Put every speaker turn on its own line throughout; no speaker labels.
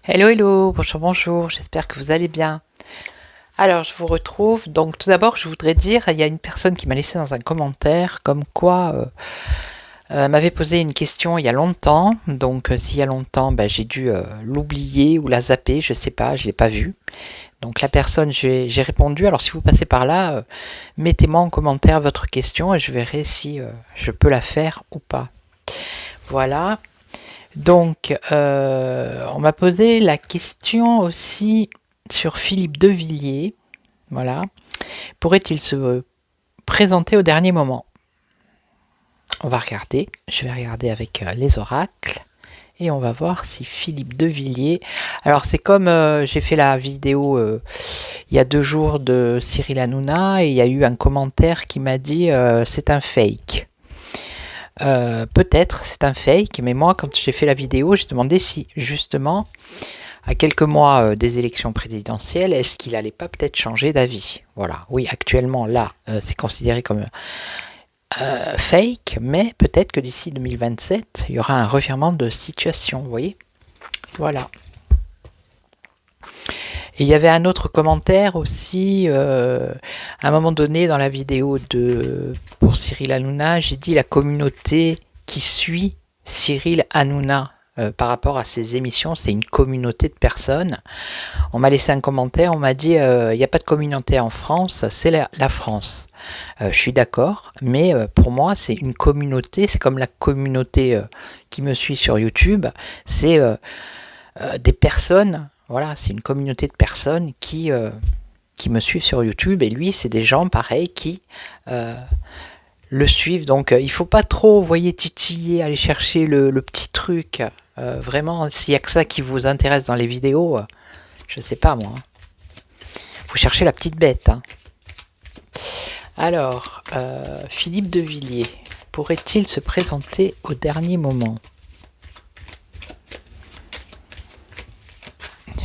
Hello, hello, bonjour, bonjour, j'espère que vous allez bien. Alors, je vous retrouve. Donc, tout d'abord, je voudrais dire, il y a une personne qui m'a laissé dans un commentaire comme quoi m'avait posé une question il y a longtemps. Donc, s'il y a longtemps, j'ai dû l'oublier ou la zapper, je sais pas, je l'ai pas vue. Donc, la personne, j'ai répondu. Alors, si vous passez par là, mettez-moi en commentaire votre question et je verrai si je peux la faire ou pas. Voilà. Donc, on m'a posé la question aussi sur Philippe Devilliers. Voilà. Pourrait-il se présenter au dernier moment? On va regarder. Je vais regarder avec les oracles. Et on va voir si Philippe Devilliers... Alors, c'est comme j'ai fait la vidéo il y a 2 jours de Cyril Hanouna et il y a eu un commentaire qui m'a dit c'est un fake. Peut-être c'est un fake, mais moi, quand j'ai fait la vidéo, j'ai demandé si, justement, à quelques mois des élections présidentielles, est-ce qu'il n'allait pas peut-être changer d'avis? Voilà, oui, actuellement, là, c'est considéré comme fake, mais peut-être que d'ici 2027, il y aura un revirement de situation, vous voyez? Voilà. Et il y avait un autre commentaire aussi, à un moment donné dans la vidéo pour Cyril Hanouna, j'ai dit la communauté qui suit Cyril Hanouna par rapport à ses émissions, c'est une communauté de personnes. On m'a laissé un commentaire, on m'a dit il n'y a pas de communauté en France, c'est la France. Je suis d'accord, mais pour moi c'est une communauté, c'est comme la communauté qui me suit sur YouTube, c'est des personnes, voilà, c'est une communauté de personnes qui me suivent sur YouTube, et lui c'est des gens pareils qui le suivent, donc il faut pas trop, vous voyez, titiller, aller chercher le petit truc, vraiment, s'il n'y a que ça qui vous intéresse dans les vidéos, je sais pas moi. Faut chercher la petite bête. Hein. Alors, Philippe Devilliers, pourrait-il se présenter au dernier moment?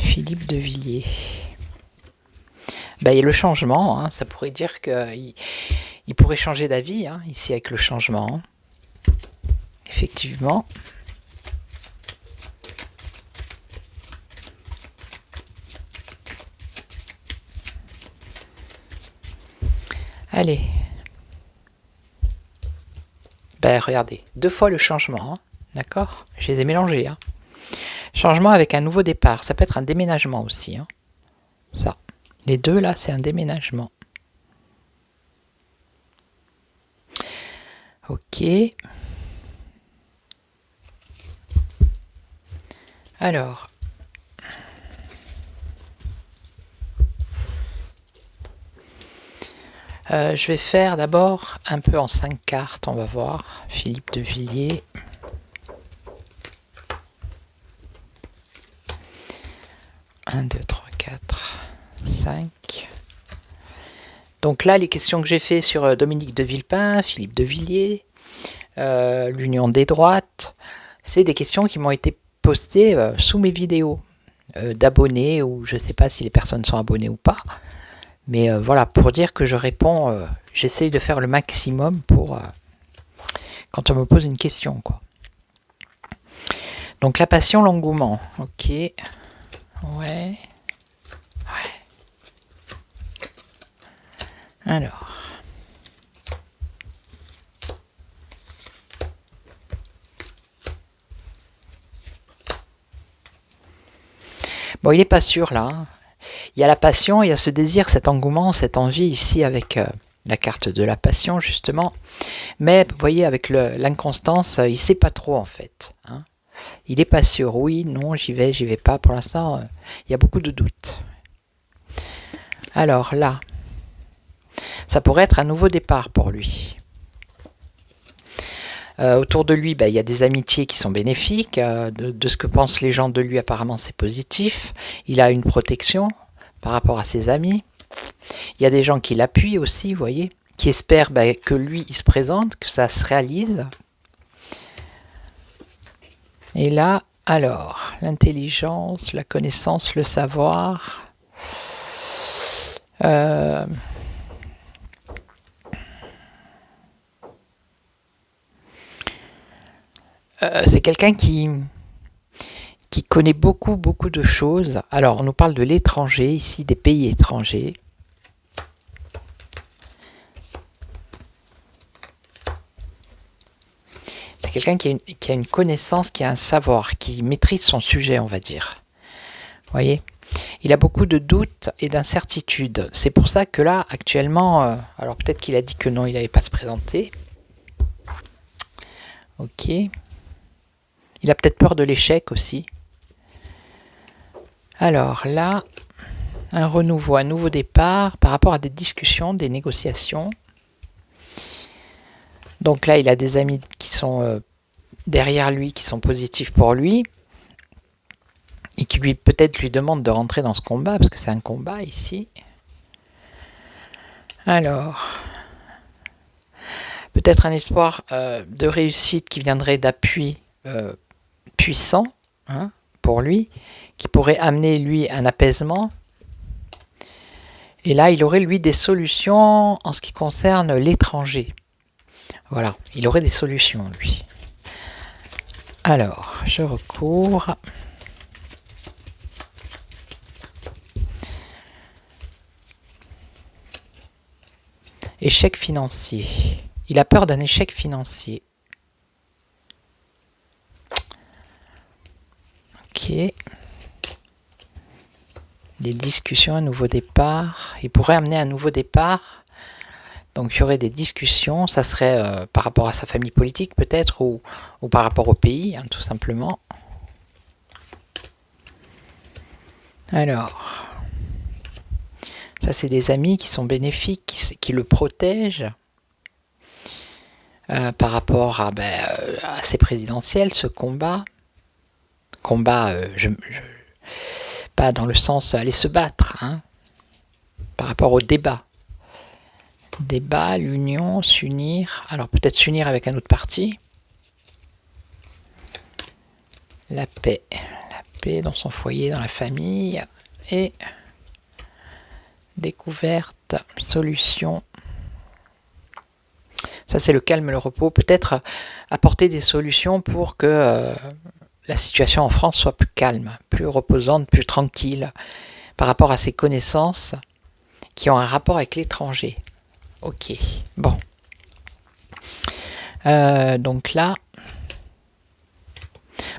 Philippe Devilliers. Il y a le changement, hein, ça pourrait dire qu'il pourrait changer d'avis, hein, ici avec le changement. Effectivement. Allez. Regardez, 2 fois le changement, hein, d'accord? Je les ai mélangés. Hein. Changement avec un nouveau départ, ça peut être un déménagement aussi. Hein. Ça. Les deux là, c'est un déménagement. Ok. Alors. Je vais faire d'abord un peu en 5 cartes, on va voir. Philippe Devilliers. 1, 2, 3, 4, 5. Donc là, les questions que j'ai fait sur Dominique de Villepin, Philippe Devilliers, l'Union des droites, c'est des questions qui m'ont été postées sous mes vidéos d'abonnés, ou je ne sais pas si les personnes sont abonnées ou pas. Mais voilà, pour dire que je réponds, j'essaye de faire le maximum pour quand on me pose une question, quoi. Donc la passion, l'engouement, ok, ouais. Alors. Bon, il n'est pas sûr là. Hein. Il y a la passion, il y a ce désir, cet engouement, cette envie ici avec la carte de la passion justement. Mais vous voyez, avec l'inconstance, il ne sait pas trop en fait. Hein. Il n'est pas sûr. Oui, non, j'y vais pas. Pour l'instant, il y a beaucoup de doutes. Alors là, ça pourrait être un nouveau départ pour lui. Autour de lui, il y a des amitiés qui sont bénéfiques. De ce que pensent les gens de lui, apparemment, c'est positif. Il a une protection par rapport à ses amis. Il y a des gens qui l'appuient aussi, vous voyez, qui espèrent que lui, il se présente, que ça se réalise. Et là, alors, l'intelligence, la connaissance, le savoir... c'est quelqu'un qui qui connaît beaucoup, beaucoup de choses. Alors, on nous parle de l'étranger, ici, des pays étrangers. C'est quelqu'un qui a une connaissance, qui a un savoir, qui maîtrise son sujet, on va dire. Vous voyez ? Il a beaucoup de doutes et d'incertitudes. C'est pour ça que là, actuellement, alors peut-être qu'il a dit que non, il n'allait pas se présenter. Ok. Il a peut-être peur de l'échec aussi. Alors là, un renouveau, un nouveau départ par rapport à des discussions, des négociations. Donc là, il a des amis qui sont derrière lui, qui sont positifs pour lui. Et qui peut-être lui demandent de rentrer dans ce combat, parce que c'est un combat ici. Alors, peut-être un espoir de réussite qui viendrait d'appui puissant pour lui, qui pourrait amener lui un apaisement. Et là, il aurait lui des solutions en ce qui concerne l'étranger. Voilà, il aurait des solutions lui. Alors, je recours. Échec financier. Il a peur d'un échec financier. Ok. Des discussions, un nouveau départ. Il pourrait amener un nouveau départ. Donc il y aurait des discussions. Ça serait par rapport à sa famille politique peut-être ou par rapport au pays, tout simplement. Alors... Ça, c'est des amis qui sont bénéfiques, qui le protègent par rapport à ces présidentielles, ce combat. Combat, pas dans le sens aller se battre, par rapport au débat. Débat, l'union, s'unir. Alors peut-être s'unir avec un autre parti. La paix dans son foyer, dans la famille. Et... découverte, solution. Ça, c'est le calme, le repos. Peut-être apporter des solutions pour que la situation en France soit plus calme, plus reposante, plus tranquille par rapport à ses connaissances qui ont un rapport avec l'étranger. Ok, bon. Donc là,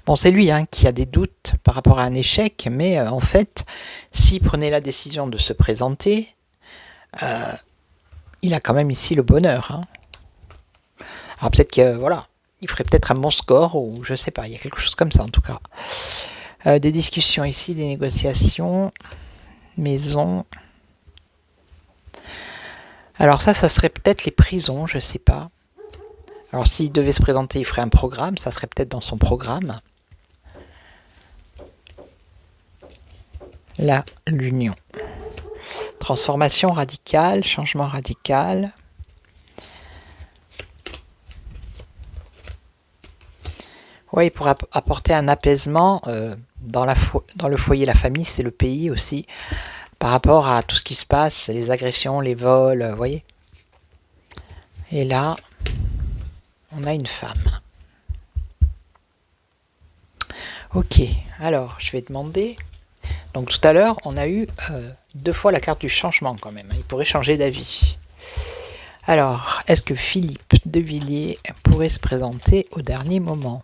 bon, c'est lui qui a des doutes par rapport à un échec, mais en fait, s'il prenait la décision de se présenter, il a quand même ici le bonheur. Alors peut-être que voilà, il ferait peut-être un bon score, ou je sais pas, il y a quelque chose comme ça en tout cas. Des discussions ici, des négociations, maison. Alors ça serait peut-être les prisons, je sais pas. Alors s'il devait se présenter, il ferait un programme, ça serait peut-être dans son programme. Là, l'union. Transformation radicale, changement radical. Oui, il pourrait apporter un apaisement dans le foyer, la famille, c'est le pays aussi, par rapport à tout ce qui se passe, les agressions, les vols, vous voyez. Et là, on a une femme. Ok, alors je vais demander... Donc tout à l'heure, on a eu 2 fois la carte du changement quand même. Il pourrait changer d'avis. Alors, est-ce que Philippe de Villiers pourrait se présenter au dernier moment?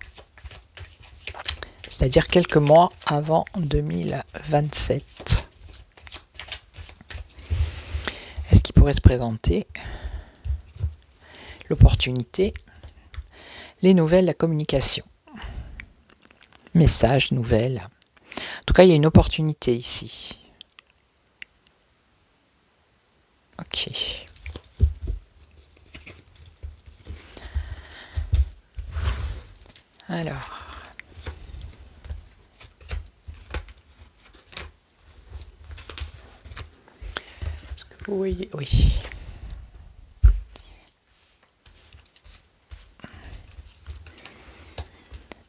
C'est-à-dire quelques mois avant 2027. Est-ce qu'il pourrait se présenter? L'opportunité, les nouvelles, la communication. Messages, nouvelles. En tout cas, il y a une opportunité ici. Ok. Alors. Est-ce que vous voyez? Oui.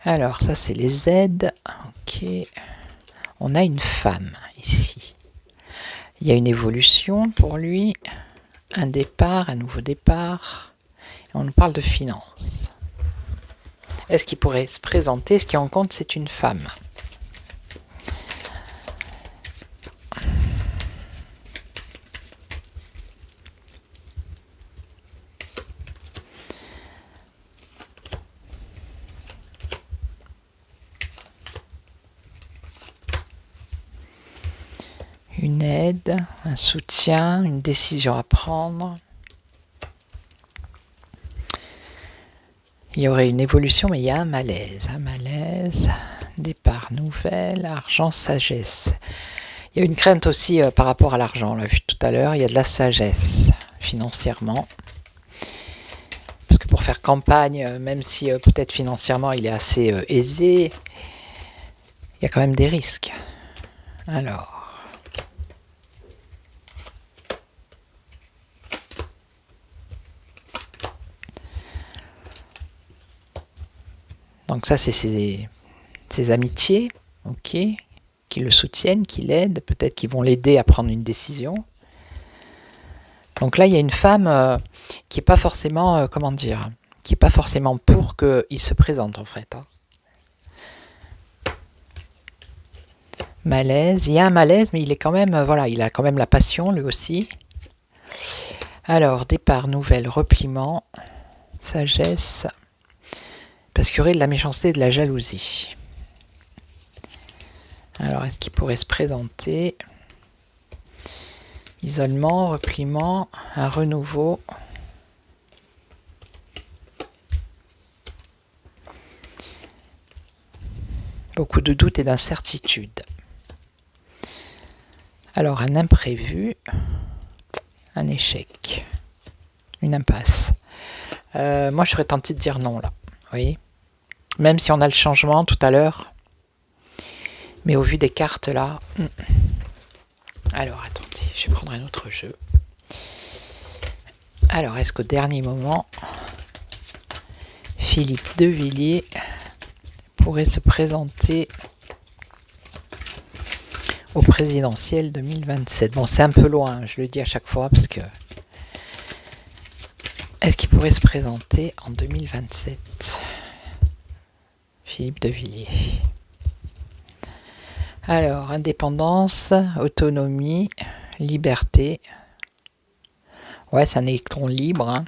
Alors, ça, c'est les aides. Ok. On a une femme ici. Il y a une évolution pour lui. Un départ, un nouveau départ. Et on nous parle de finances. Est-ce qu'il pourrait se présenter? Ce qui en compte, c'est une femme. une aide, un soutien, une décision à prendre. Il y aurait une évolution, mais il y a un malaise. Départ, nouvelle, argent, sagesse. Il y a une crainte aussi par rapport à l'argent, on l'a vu tout à l'heure. Il y a de la sagesse financièrement. Parce que pour faire campagne, même si peut-être financièrement il est assez aisé, il y a quand même des risques. Alors. Donc ça, c'est ses amitiés, ok, qui le soutiennent, qui l'aident, peut-être qu'ils vont l'aider à prendre une décision. Donc là, il y a une femme qui n'est pas forcément, comment dire, qui n'est pas forcément pour qu'il se présente en fait. Hein. Malaise, il y a un malaise, mais il est quand même, voilà, il a quand même la passion lui aussi. Alors, départ, nouvelle, repliement, sagesse, parce qu'il y aurait de la méchanceté et de la jalousie. Alors, est-ce qu'il pourrait se présenter? Isolement, repliement, un renouveau. Beaucoup de doutes et d'incertitudes. Alors, un imprévu, un échec, une impasse. Moi, je serais tentée de dire non, là. Vous voyez ? Même si on a le changement tout à l'heure. Mais au vu des cartes, là... Alors, attendez, je vais prendre un autre jeu. Alors, est-ce qu'au dernier moment, Philippe Devilliers pourrait se présenter au présidentiel 2027? Bon, c'est un peu loin, je le dis à chaque fois, parce que... Est-ce qu'il pourrait se présenter en 2027? Philippe Devilliers. Alors, indépendance, autonomie, liberté. Ouais, c'est un électron libre.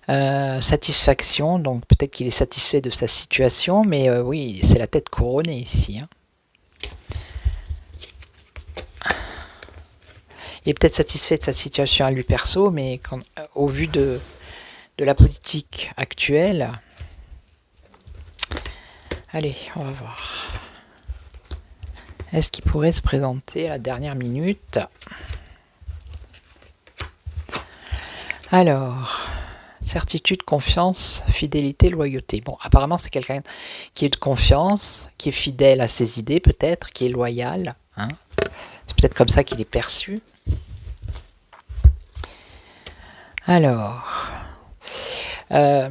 Hein. Satisfaction, donc peut-être qu'il est satisfait de sa situation, mais oui, c'est la tête couronnée ici. Hein. Il est peut-être satisfait de sa situation à lui perso, mais au vu de la politique actuelle... Allez, on va voir. Est-ce qu'il pourrait se présenter à la dernière minute? Alors, certitude, confiance, fidélité, loyauté. Bon, apparemment, c'est quelqu'un qui est de confiance, qui est fidèle à ses idées peut-être, qui est loyal. Hein. C'est peut-être comme ça qu'il est perçu. Alors, ce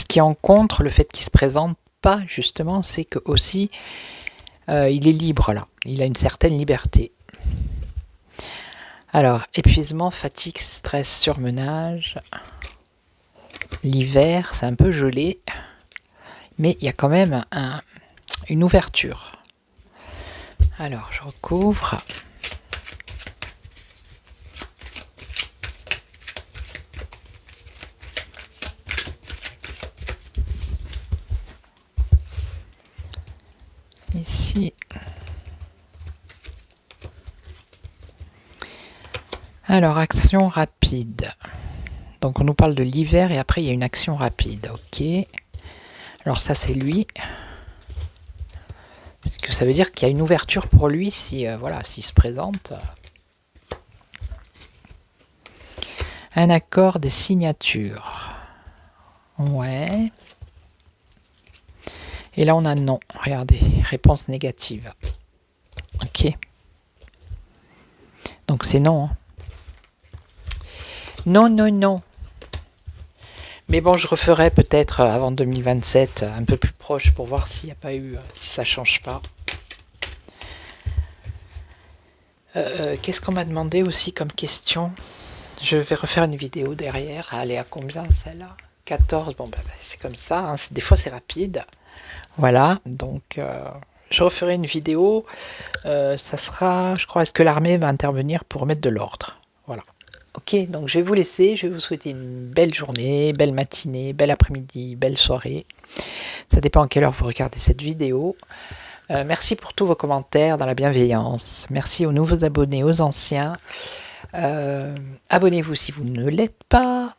qui en contre le fait qu'il ne se présente pas, justement, c'est que aussi, il est libre là. Il a une certaine liberté. Alors, épuisement, fatigue, stress, surmenage. L'hiver, c'est un peu gelé, mais il y a quand même une ouverture. Alors, je recouvre. Ici. Alors, action rapide. Donc, on nous parle de l'hiver et après, il y a une action rapide. Ok. Alors, ça, c'est lui. Est-ce que ça veut dire qu'il y a une ouverture pour lui si, voilà, s'il se présente. Un accord de signature. Ouais. Et là, on a non. Regardez, réponse négative. Ok. Donc, c'est non. Hein. Non, non, non. Mais bon, je referai peut-être avant 2027, un peu plus proche pour voir s'il n'y a pas eu, si ça change pas. Qu'est-ce qu'on m'a demandé aussi comme question? Je vais refaire une vidéo derrière. Elle est à combien celle-là? 14. Bon, bah, c'est comme ça. Hein. Des fois, c'est rapide. Voilà. Donc, je referai une vidéo. Ça sera, je crois, est-ce que l'armée va intervenir pour mettre de l'ordre? Voilà. Ok, donc je vais vous laisser, je vais vous souhaiter une belle journée, belle matinée, bel après-midi, belle soirée. Ça dépend à quelle heure vous regardez cette vidéo. Merci pour tous vos commentaires dans la bienveillance. Merci aux nouveaux abonnés, aux anciens. Abonnez-vous si vous ne l'êtes pas.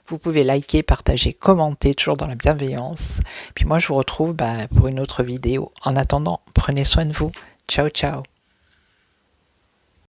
Vous pouvez liker, partager, commenter, toujours dans la bienveillance. Puis moi, je vous retrouve pour une autre vidéo. En attendant, prenez soin de vous. Ciao, ciao.